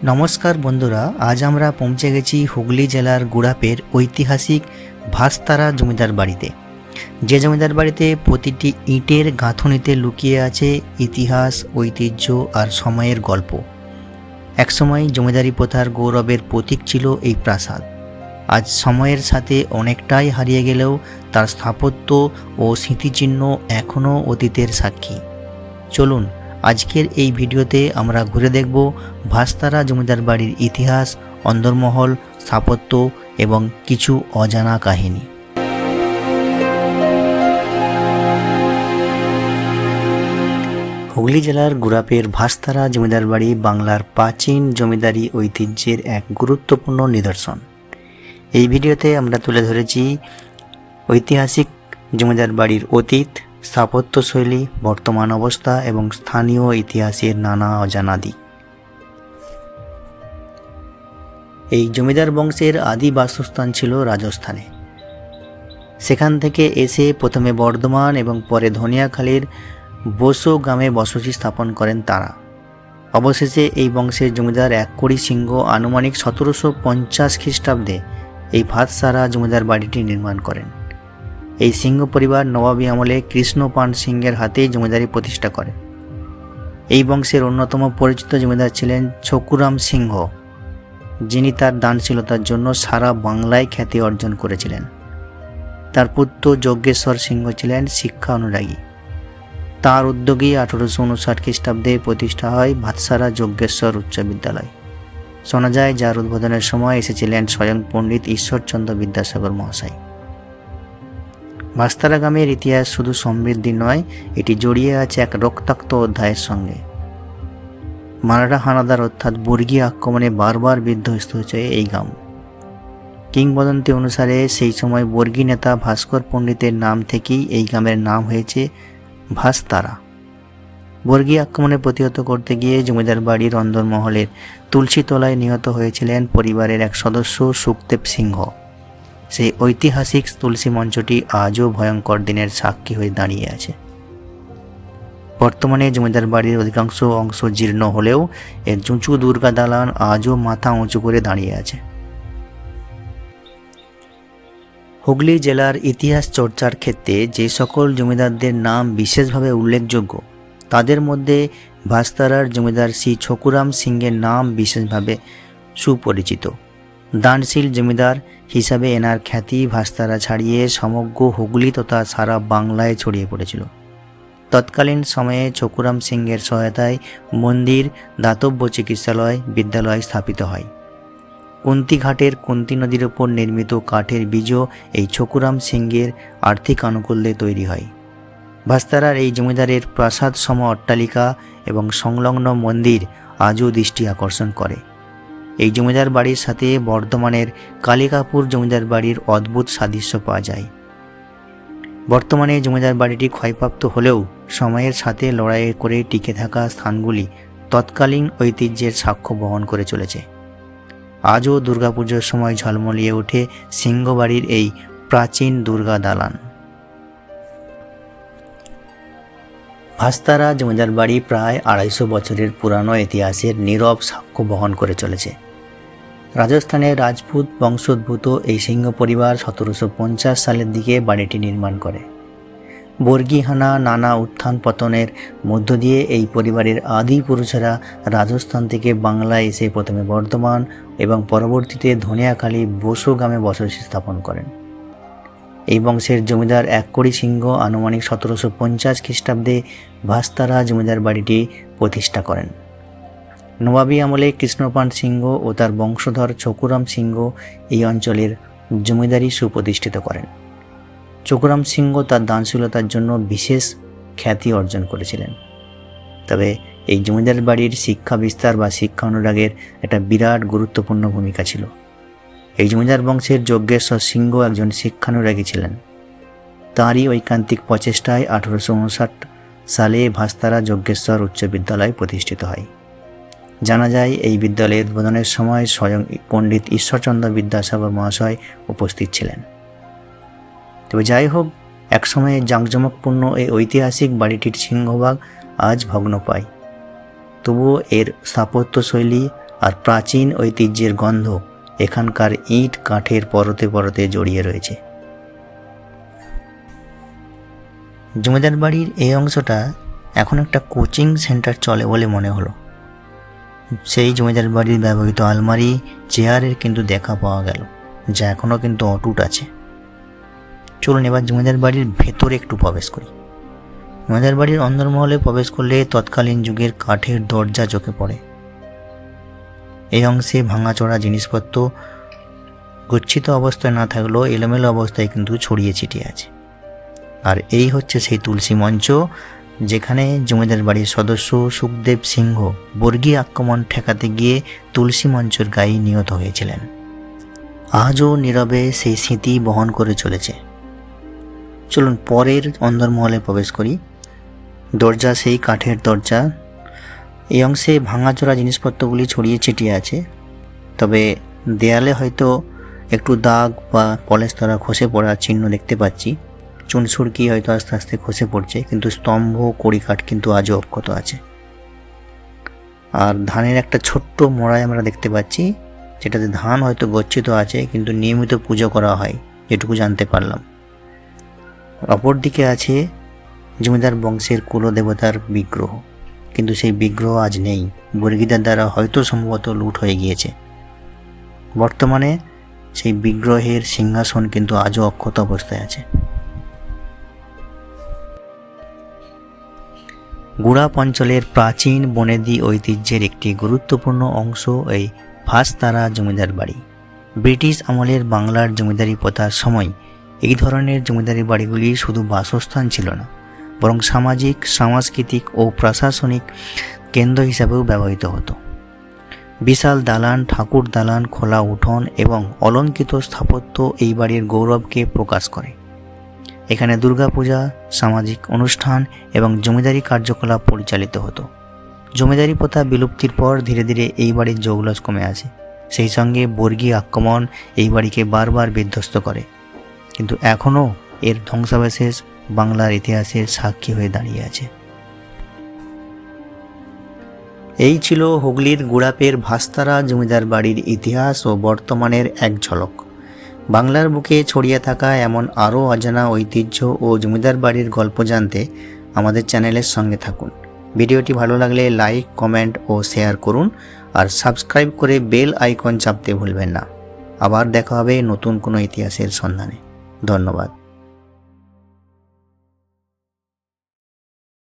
নমস্কার বন্ধুরা, আজ আমরা পৌঁছে গেছি হুগলি জেলার গুড়াপের ঐতিহাসিক ভাস্তারা জমিদার বাড়িতে। যে জমিদার বাড়িতে প্রতিটি ইটের গাঁথুনিতে লুকিয়ে আছে ইতিহাস, ঐতিহ্য আর সময়ের গল্প। একসময় জমিদারি প্রথার গৌরবের প্রতীক ছিল এই প্রাসাদ। আজ সময়ের সাথে অনেকটাই হারিয়ে গেলেও তার স্থাপত্য ও স্মৃতিচিহ্ন এখনও অতীতের সাক্ষী। চলুন আজকের এই ভিডিওতে আমরা ঘুরে দেখব ভাস্তারা জমিদার বাড়ির ইতিহাস, অন্দরমহল, স্থাপত্য এবং কিছু অজানা কাহিনী। হুগলি জেলার গুড়াপের ভাস্তারা জমিদার বাড়ি বাংলার প্রাচীন জমিদারি ঐতিহ্যের এক গুরুত্বপূর্ণ নিদর্শন। এই ভিডিওতে আমরা তুলে ধরেছি ঐতিহাসিক জমিদার বাড়ির অতীত, স্থাপত্যশৈলী, বর্তমান অবস্থা এবং স্থানীয় ইতিহাসের নানা অজানা দিক। এই জমিদার বংশের আদি বাসস্থান ছিল রাজস্থানে। সেখান থেকে এসে প্রথমে বর্ধমান এবং পরে ধনিয়াখালীর বসো গ্রামে বসতি স্থাপন করেন তারা। অবশেষে এই বংশের জমিদার এককড়ি সিংহ আনুমানিক 1750 খ্রিস্টাব্দে এই ভাতসারা জমিদার বাড়িটি নির্মাণ করেন। এই সিংহ পরিবার নবাবী আমলে কৃষ্ণপান সিংহের হাতে জমিদারি প্রতিষ্ঠা করে। এই বংশের অন্যতম পরিচিত জমিদার ছিলেন ছকুরাম সিংহ, যিনি তার দানশীলতার জন্য সারা বাংলায় খ্যাতি অর্জন করেছিলেন। তার পুত্র যজ্ঞেশ্বর সিংহ ছিলেন শিক্ষা অনুরাগী। তার উদ্যোগেই 1859 খ্রিস্টাব্দে প্রতিষ্ঠা হয় ভাতসারা যজ্ঞেশ্বর উচ্চ বিদ্যালয়। শোনা যায় যার উদ্বোধনের সময় এসেছিলেন স্বয়ং পণ্ডিত ঈশ্বরচন্দ্র বিদ্যাসাগর মহাশয়। ভাস্তারা গ্রামের ইতিহাস শুধু সমৃদ্ধি নয়, এটি জড়িয়ে আছে এক রক্তাক্ত অধ্যায়ের সঙ্গে। মারাঠা হানাদার অর্থাৎ বর্গী আক্রমণে বারবার বিধ্বস্ত হয়েছে এই গ্রাম। কিংবদন্তি অনুসারে সেই সময় বর্গী নেতা ভাস্কর পণ্ডিতের নাম থেকেই এই গ্রামের নাম হয়েছে ভাস্তারা। বর্গী আক্রমণে প্রতিহত করতে গিয়ে জমিদার বাড়ির অন্দরমহলের তুলসীতলায় নিহত হয়েছিলেন পরিবারের এক সদস্য সুখদেব সিংহ। সেই ঐতিহাসিক তুলসী মঞ্চটি আজও ভয়ঙ্কর দিনের সাক্ষী হয়ে দাঁড়িয়ে আছে। বর্তমানে জমিদার বাড়ির অধিকাংশ অংশ জীর্ণ হলেও এর উঁচু দুর্গা দালান আজও মাথা উঁচু করে দাঁড়িয়ে আছে। হুগলি জেলার ইতিহাস চর্চার ক্ষেত্রে যে সকল জমিদারদের নাম বিশেষভাবে উল্লেখযোগ্য, তাদের মধ্যে ভাস্তারার জমিদার শ্রী ছকুরাম সিংহের নাম বিশেষভাবে সুপরিচিত। দানশীল জমিদার হিসাবে এনার খ্যাতি ভাস্তারা ছাড়িয়ে সমগ্র হুগলি তথা সারা বাংলায় ছড়িয়ে পড়েছিল। তৎকালীন সময়ে ছকুরাম সিংহের সহায়তায় মন্দির, দাতব্য চিকিৎসালয়, বিদ্যালয় স্থাপিত হয়। কুন্তিঘাটের কুন্তি নদীর ওপর নির্মিত কাঠের বীজও এই ছকুরাম সিংহের আর্থিক আনুকূল্যে তৈরি হয়। ভাস্তারার এই জমিদারের প্রাসাদ সম অট্টালিকা এবং সংলগ্ন মন্দির আজও দৃষ্টি আকর্ষণ করে। এই জমিদার বাড়ির সাথে বর্ধমানের কালিকাপুর জমিদার বাড়ির অদ্ভুত সাদৃশ্য পাওয়া যায়। বর্তমানে জমিদার বাড়িটি ক্ষয়প্রাপ্ত হলেও সময়ের সাথে লড়াই করে টিকে থাকা স্থানগুলি তৎকালীন ঐতিহ্যের সাক্ষ্য বহন করে চলেছে। আজও দুর্গাপুজোর সময় ঝলমলিয়ে ওঠে সিংহবাড়ির এই প্রাচীন দুর্গা দালান। ভাস্তারা জমিদার বাড়ি প্রায় 250 বছরের পুরানো ইতিহাসের নীরব সাক্ষ্য বহন করে চলেছে। রাজস্থানের রাজপুত বংশোদ্ভূত এই সিংহ পরিবার 1750 সালের দিকে বাড়িটি নির্মাণ করে। বর্গী হানা, নানা উত্থান পতনের মধ্য দিয়ে এই পরিবারের আদি পুরুষেরা রাজস্থান থেকে বাংলায় এসে প্রথমে বর্ধমান এবং পরবর্তীতে ধনিয়াখালী বসো গ্রামে বসতি স্থাপন করেন। এই বংশের জমিদার এককড়ি সিংহ আনুমানিক 1750 খ্রিস্টাব্দে ভাস্তারা জমিদার বাড়িটি প্রতিষ্ঠা করেন। নবাবী আমলে কৃষ্ণপান সিংহ ও তার বংশধর ছকুরাম সিংহ এই অঞ্চলের জমিদারি সুপ্রতিষ্ঠিত করেন। ছকুরাম সিংহ তার দানশীলতার জন্য বিশেষ খ্যাতি অর্জন করেছিলেন। তবে এই জমিদার বাড়ির শিক্ষা বিস্তার বা শিক্ষা অনুরাগের একটা বিরাট গুরুত্বপূর্ণ ভূমিকা ছিল। এই জমিদার বংশের যজ্ঞেশ্বর সিংহ একজন শিক্ষানুরাগী ছিলেন। তাঁরই ঐকান্তিক প্রচেষ্টায় 1859 সালে ভাস্তারা যজ্ঞেশ্বর উচ্চ বিদ্যালয় প্রতিষ্ঠিত হয়। জানা যায় এই বিদ্যালয়ের উদ্বোধনের সময় স্বয়ং পণ্ডিত ঈশ্বরচন্দ্র বিদ্যাসাগর মহাশয় উপস্থিত ছিলেন। তবে যাই হোক, একসময়ে জাঁকজমকপূর্ণ এই ঐতিহাসিক বাড়িটির সিংহভাগ আজ ভগ্ন পায়। তবুও এর স্থাপত্যশৈলী আর প্রাচীন ঐতিহ্যের গন্ধ এখানকার ইট কাঠের পরতে পরতে জড়িয়ে রয়েছে। জমিদার বাড়ির এই অংশটা এখন একটা কোচিং সেন্টার চলে বলে মনে হলো। সেই জমিদার বাড়ির ব্যবহৃত আলমারি, চেয়ারের কিন্তু দেখা পাওয়া গেল, যা এখনও কিন্তু অটুট আছে। চলুন এবার জমিদার বাড়ির ভেতরে একটু প্রবেশ করি। জমিদার বাড়ির অন্দরমহলে প্রবেশ করলে তৎকালীন যুগের কাঠের দরজা চোখে পড়ে। এই অংশে ভাঙাচোরা জিনিসপত্র গচ্ছিত অবস্থায় না থাকলেও এলোমেলো অবস্থায় কিন্তু ছড়িয়ে ছিটিয়ে আছে। আর এই হচ্ছে সেই তুলসী মঞ্চ, যেখানে জমিদার বাড়ির সদস্য সুখদেব সিংহ বর্গী আক্রমণ ঠেকাতে গিয়ে তুলসী মঞ্চের গায়ে নিহত হয়েছিলেন। আজও নীরবে সেই স্মৃতি বহন করে চলেছে। চলুন পরের অন্দরমহলে প্রবেশ করি। দরজা সেই কাঠের দরজা। এই অংশে ভাঙাচোরা জিনিসপত্রগুলি ছড়িয়ে ছিটিয়ে আছে, তবে দেয়ালে হয়তো একটু দাগ বা পলেস্তরা খসে পড়ার চিহ্ন দেখতে পাচ্ছি। চুনসুরকি হয়তো আস্তে আস্তে খসে পড়ছে, কিন্তু স্তম্ভ কড়িকাঠ কিন্তু আজও অক্ষত আছে। আর ধানের একটা ছোট্ট মোড়াই আমরা দেখতে পাচ্ছি, যেটাতে ধান হয়তো গচ্ছিত আছে, কিন্তু নিয়মিত পুজো করা হয় যেটুকু জানতে পারলাম। অপর দিকে আছে জমিদার বংশের কুলদেবতার বিগ্রহ, কিন্তু সেই বিগ্রহ আজ নেই। বর্গীদের দ্বারা হয়তো সম্ভবত লুট হয়ে গিয়েছে। বর্তমানে সেই বিগ্রহের সিংহাসন কিন্তু আজও অক্ষত অবস্থায় আছে। গুড়াপ অঞ্চলের প্রাচীন বনেদি ঐতিহ্যের একটি গুরুত্বপূর্ণ অংশ এই ভাস্তারা জমিদার বাড়ি। ব্রিটিশ আমলের বাংলার জমিদারি প্রথার সময় এই ধরনের জমিদারি বাড়িগুলি শুধু বাসস্থান ছিল না, বরং সামাজিক, সাংস্কৃতিক ও প্রশাসনিক কেন্দ্র হিসাবেও ব্যবহৃত হতো। বিশাল দালান, ঠাকুর দালান, খোলা উঠোন এবং অলঙ্কৃত স্থাপত্য এই বাড়ির গৌরবকে প্রকাশ করে। এখানে দুর্গাপূজা, সামাজিক অনুষ্ঠান এবং জমিদারি কার্যকলাপ পরিচালিত হতো। জমিদারি প্রথা বিলুপ্তির পর ধীরে ধীরে এই বাড়ির জৌলস কমে আসে। সেই সঙ্গে বর্গী আক্রমণ এই বাড়িকে বারবার বিধ্বস্ত করে, কিন্তু এখনও এর ধ্বংসাবশেষ বাংলার ইতিহাসের সাক্ষী হয়ে দাঁড়িয়ে আছে। এই ছিল হুগলির গুড়াপের ভাস্তারা জমিদার বাড়ির ইতিহাস ও বর্তমানের এক ঝলক। বাংলার বুকে ছড়িয়ে থাকা এমন আরও অজানা ঐতিহ্য ও জমিদার বাড়ির গল্প জানতে আমাদের চ্যানেলের সঙ্গে থাকুন। ভিডিওটি ভালো লাগলে লাইক, কমেন্ট ও শেয়ার করুন, আর সাবস্ক্রাইব করে বেল আইকন চাপতে ভুলবেন না। আবার দেখা হবে নতুন কোনো ইতিহাসের সন্ধানে। ধন্যবাদ।